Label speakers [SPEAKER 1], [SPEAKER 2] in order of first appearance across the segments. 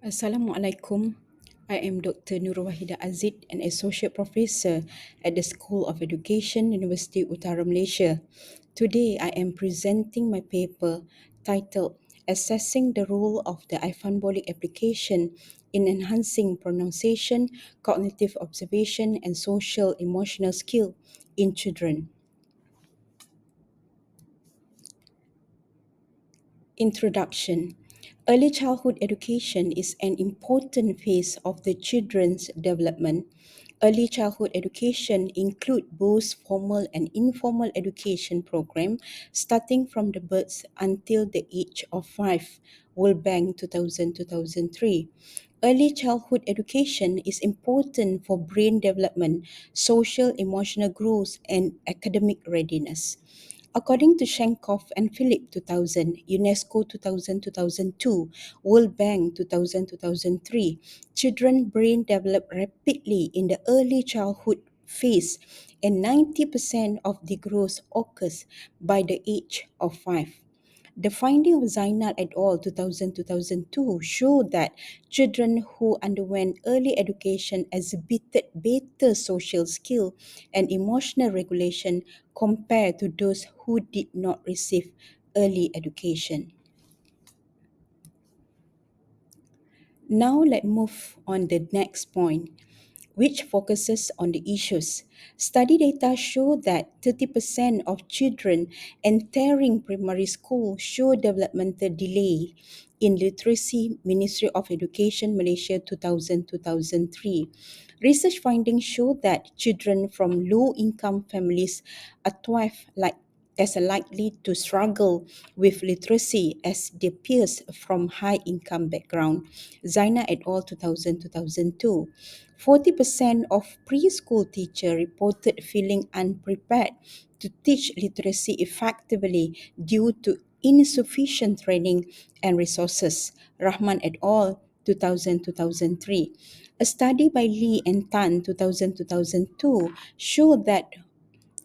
[SPEAKER 1] Assalamualaikum. I am Dr. Nurulwahida Azid, an Associate Professor at the School of Education, Universiti Utara, Malaysia. Today, I am presenting my paper titled Assessing the Role of the i-FUNBOLIC application in enhancing pronunciation, cognitive observation, and social-emotional skill in children. Introduction. Early childhood education is an important phase of the children's development. Early childhood education include both formal and informal education program starting from the birth until the age of 5. World Bank 2000-2003. Early childhood education is important for brain development, social emotional growth, and academic readiness. According to Shenkoff and Philip 2000, UNESCO 2000-2002, World Bank 2000-2003, children brain develop rapidly in the early childhood phase and 90% of the growth occurs by the age of 5. The finding of Zainal et al. 2000-2002 showed that children who underwent early education exhibited better social skill and emotional regulation compared to those who did not receive early education. Now let's move on the next point, which focuses on the issues. Study data show that 30% of children entering primary school show developmental delay in literacy. Ministry of Education Malaysia 2000-2003. Research findings show that children from low-income families are twice as likely to struggle with literacy as their peers from high-income background. Zaina et al. 2000-2002. 40% of preschool teachers reported feeling unprepared to teach literacy effectively due to insufficient training and resources. Rahman et al. 2000-2003. A study by Lee and Tan 2000-2002 showed that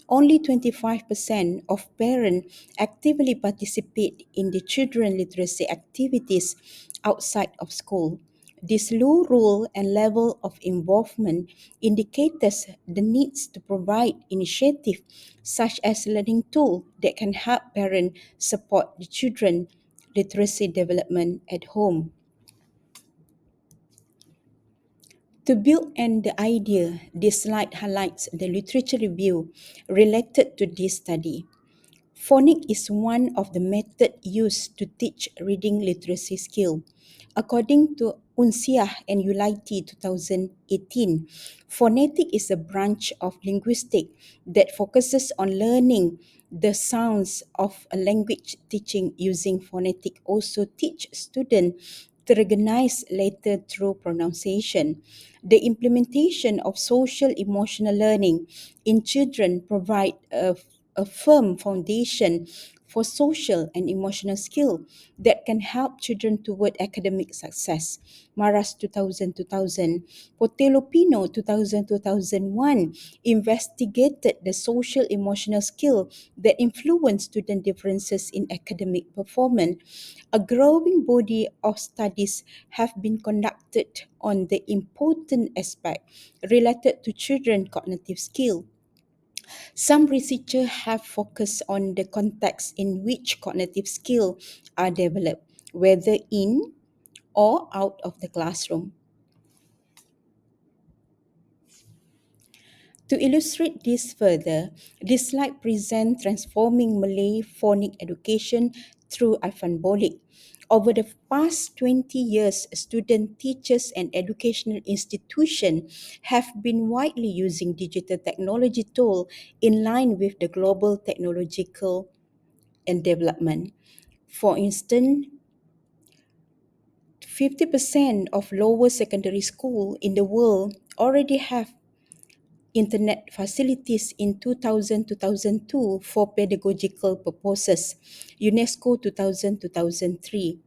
[SPEAKER 1] only 25% of parents actively participate in the children literacy activities outside of school. This low role and level of involvement indicates the needs to provide initiatives such as learning tools that can help parents support the children literacy development at home. To build on the idea, this slide highlights the literature review related to this study. Phonics is one of the methods used to teach reading literacy skill. According to Unsiah and Uliti 2018, phonetic is a branch of linguistics that focuses on learning the sounds of a language. Teaching using phonetic also teach students to recognize letter through pronunciation. The implementation of social emotional learning in children provide a firm foundation for social and emotional skill that can help children toward academic success. Maras 2000-2000, Potelopino 2000-2001 investigated the social emotional skill that influence student differences in academic performance. A growing body of studies have been conducted on the important aspect related to children cognitive skill. Some researchers have focused on the context in which cognitive skills are developed, whether in or out of the classroom. To illustrate this further, this slide presents transforming Malay phonic education through i-FUNBOLIC. Over the past 20 years, students, teachers, and educational institutions have been widely using digital technology tools in line with the global technological and development. For instance, 50% of lower secondary schools in the world already have internet facilities in 2000-2002 for pedagogical purposes. UNESCO 2000-2003.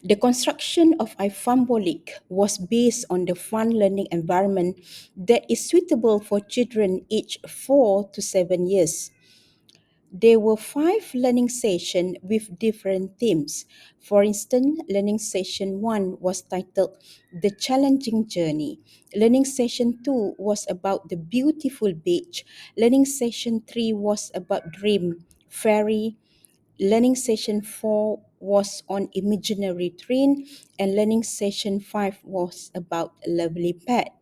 [SPEAKER 1] The construction of i-FUNBOLIC was based on the fun learning environment that is suitable for children aged 4 to 7 years. There were 5 learning sessions with different themes. For instance, learning session 1 was titled The Challenging Journey. Learning session 2 was about the beautiful beach. Learning session 3 was about dream, fairy. Learning session 4 was on imaginary train, and learning session 5 was about a lovely pet.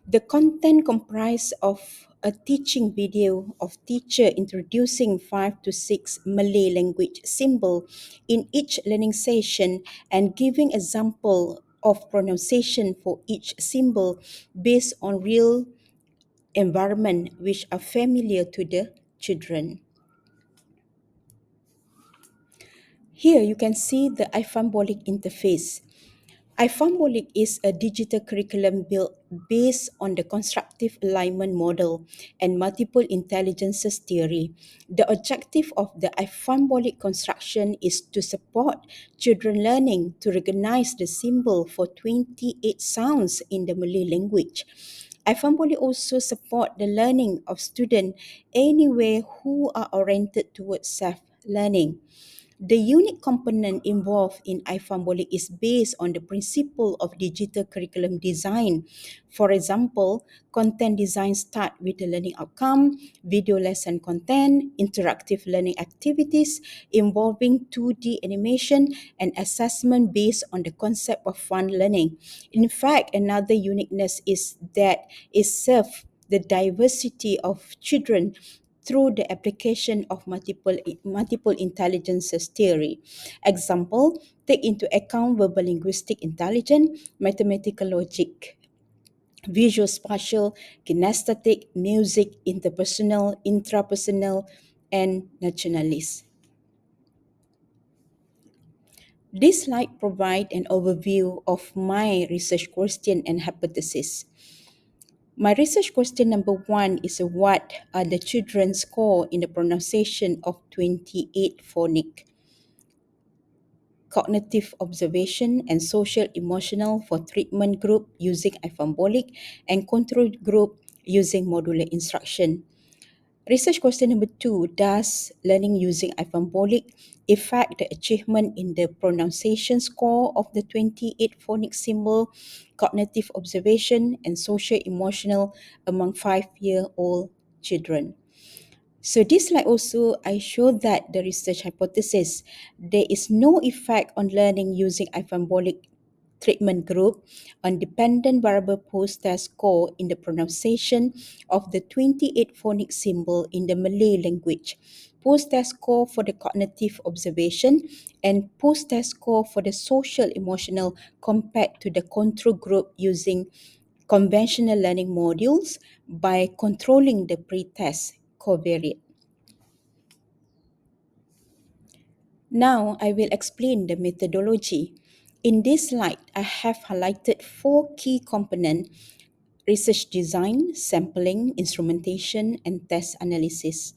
[SPEAKER 1] The content comprised of a teaching video of teacher introducing 5 to 6 Malay language symbol in each learning session and giving example of pronunciation for each symbol based on real environment which are familiar to the children. Here you can see the i-FUNBOLIC interface. i-FUNBOLIC is a digital curriculum built based on the constructive alignment model and multiple intelligences theory. The objective of the i-FUNBOLIC construction is to support children learning to recognize the symbol for 28 sounds in the Malay language. i-FUNBOLIC also support the learning of students anywhere who are oriented towards self-learning. The unique component involved in i-FUNBOLIC is based on the principle of digital curriculum design. For example, content design start with the learning outcome, video lesson content, interactive learning activities involving 2D animation, and assessment based on the concept of fun learning. In fact, another uniqueness is that it serves the diversity of children through the application of multiple intelligences theory. Example, take into account verbal linguistic intelligence, mathematical logic, visual spatial, kinesthetic, music, interpersonal, intrapersonal, and nationalist. This slide provides an overview of my research question and hypothesis. My research question number 1 is what are the children's score in the pronunciation of 28 phonic? Cognitive observation and social emotional for treatment group using i-FUNBOLIC and control group using modular instruction. Research question number 2, does learning using i-FUNBOLIC affect the achievement in the pronunciation score of the 28 phonic symbol, cognitive observation, and social-emotional among 5-year-old children? So this slide also, I show that the research hypothesis, there is no effect on learning using i-FUNBOLIC treatment group on dependent variable post-test score in the pronunciation of the 28 phonic symbol in the Malay language, post-test score for the cognitive observation, and post-test score for the social emotional compared to the control group using conventional learning modules by controlling the pre-test covariate. Now I will explain the methodology. In this slide, I have highlighted 4 key components: research design, sampling, instrumentation, and test analysis.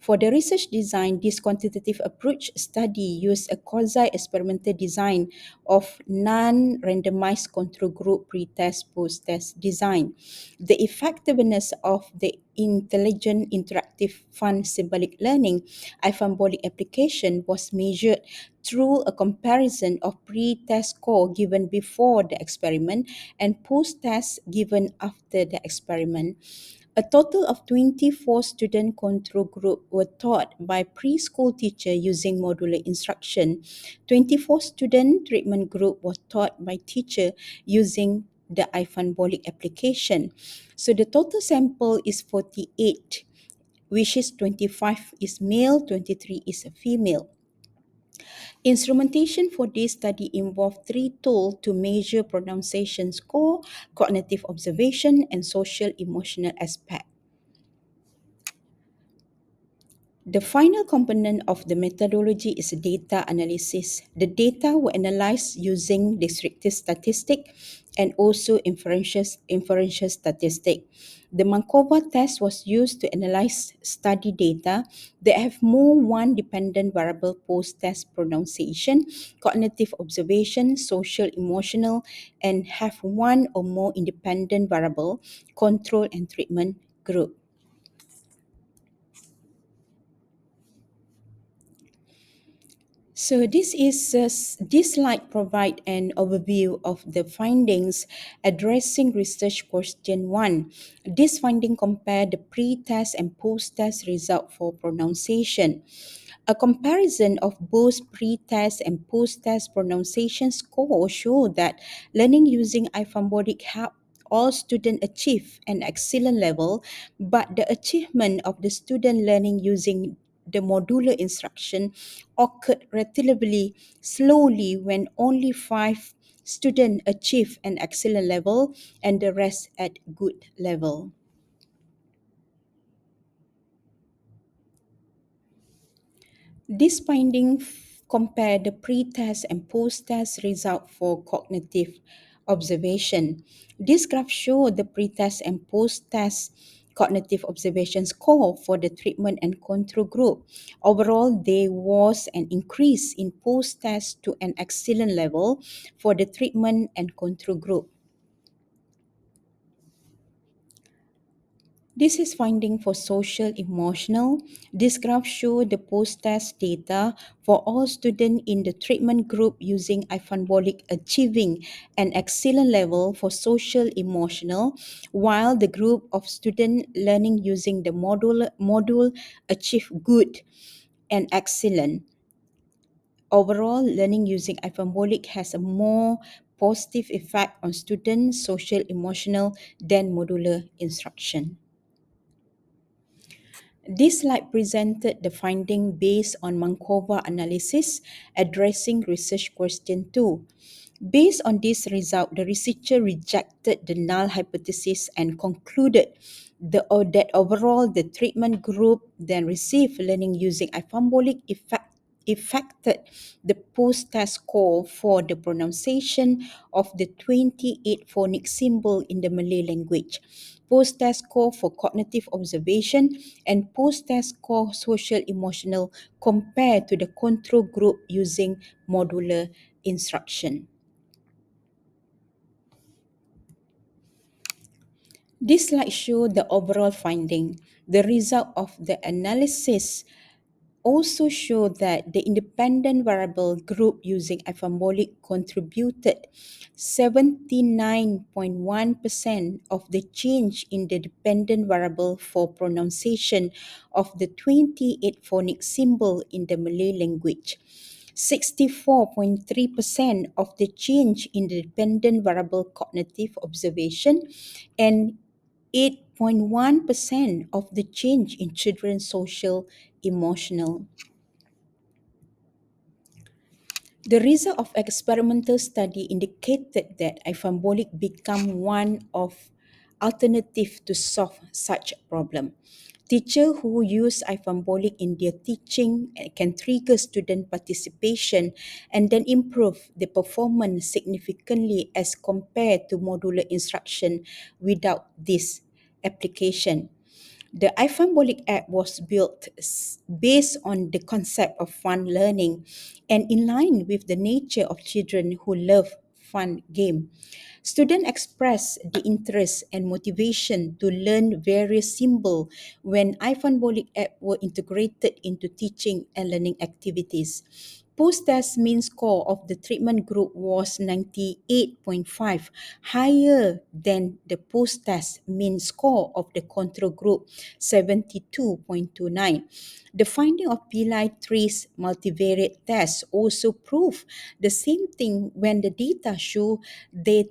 [SPEAKER 1] For the research design, this quantitative approach study used a quasi-experimental design of non-randomized control group pre-test post-test design. The effectiveness of the intelligent interactive fun symbolic learning i-FUNBOLIC application was measured through a comparison of pre-test score given before the experiment and post-test given after the experiment. A total of 24 student control group were taught by preschool teacher using modular instruction. 24 student treatment group was taught by teacher using the i-FUNBOLIC application. So the total sample is 48, which is 25 is male, 23 is a female. Instrumentation for this study involved 3 tools to measure pronunciation score, cognitive observation, and social emotional aspect. The final component of the methodology is data analysis. The data were analyzed using descriptive statistic and also inferential statistic. The Markova test was used to analyze study data that have more one dependent variable post-test pronunciation, cognitive observation, social emotional, and have one or more independent variable control and treatment group. So this slide provide an overview of the findings addressing research question 1. This finding compare the pre-test and post-test result for pronunciation. A comparison of both pre-test and post-test pronunciation score show that learning using i-FUNBOLIC help all students achieve an excellent level, but the achievement of the student learning using the modular instruction occurred relatively slowly when only 5 students achieve an excellent level and the rest at good level. This finding compare the pre-test and post-test result for cognitive observation. This graph show the pre-test and post-test cognitive observation score for the treatment and control group. Overall, there was an increase in post-test to an excellent level for the treatment and control group. This is finding for social emotional. This graph shows the post-test data for all students in the treatment group using i-FUNBOLIC achieving an excellent level for social emotional, while the group of students learning using the module achieve good and excellent. Overall, learning using i-FUNBOLIC has a more positive effect on students' social emotional than modular instruction. This slide presented the finding based on Markova analysis addressing research question 2. Based on this result, the researcher rejected the null hypothesis and concluded that overall the treatment group then received learning using i-FUNBOLIC affected the post-test score for the pronunciation of the 28 phonic symbol in the Malay language, post-test score for cognitive observation, and post-test score social emotional compared to the control group using modular instruction. This slide shows the overall finding. The result of the analysis also show that the independent variable group using i-FUNBOLIC contributed 79.1% of the change in the dependent variable for pronunciation of the 28 phonic symbol in the Malay language. 64.3% of the change in the dependent variable cognitive observation and 8.1% of the change in children's social emotional. The result of experimental study indicated that i-FUNBOLIC become one of alternative to solve such problem. Teachers who use i-FUNBOLIC in their teaching can trigger student participation and then improve the performance significantly as compared to modular instruction without this application. The i-FUNBOLIC app was built based on the concept of fun learning and in line with the nature of children who love fun game. Students express the interest and motivation to learn various symbols when i-FUNBOLIC app were integrated into teaching and learning activities. Post-test mean score of the treatment group was 98.5, higher than the post-test mean score of the control group, 72.29. The finding of Pillai trees multivariate tests also prove the same thing when the data show they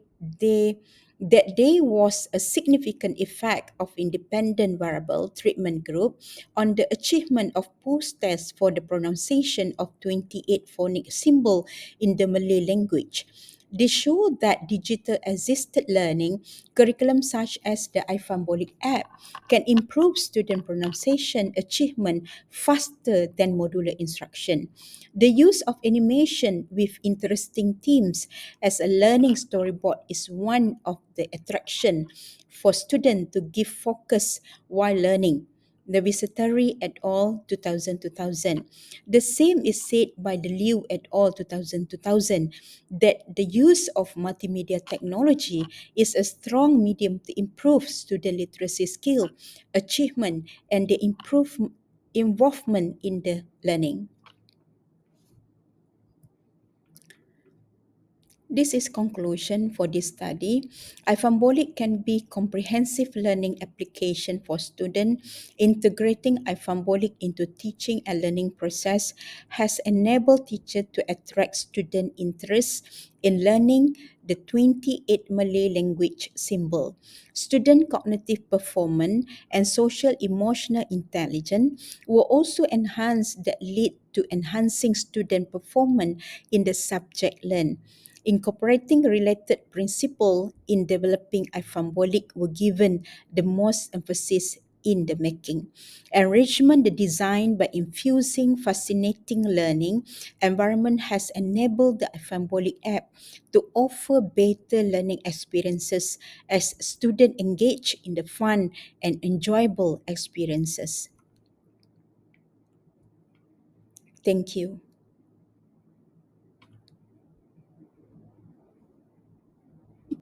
[SPEAKER 1] that there was a significant effect of independent variable treatment group on the achievement of post-test for the pronunciation of 28 phonic symbol in the Malay language. They show that digital assisted learning curriculum such as the i-FUNBOLIC app can improve student pronunciation achievement faster than modular instruction. The use of animation with interesting themes as a learning storyboard is one of the attraction for students to give focus while learning. The Visitari et al. 2000. The same is said by the Liu et al. 2000 that the use of multimedia technology is a strong medium to improve student literacy skill, achievement, and the improve involvement in the learning. This is conclusion for this study. i-FUNBOLIC can be comprehensive learning application for students. Integrating i-FUNBOLIC into teaching and learning process has enabled teachers to attract student interest in learning the 28 Malay language symbol. Student cognitive performance and social emotional intelligence were also enhanced that lead to enhancing student performance in the subject learned. Incorporating related principle in developing i-FUNBOLIC were given the most emphasis in the making. Enrichment the design by infusing fascinating learning environment has enabled the i-FUNBOLIC app to offer better learning experiences as students engage in the fun and enjoyable experiences. Thank you.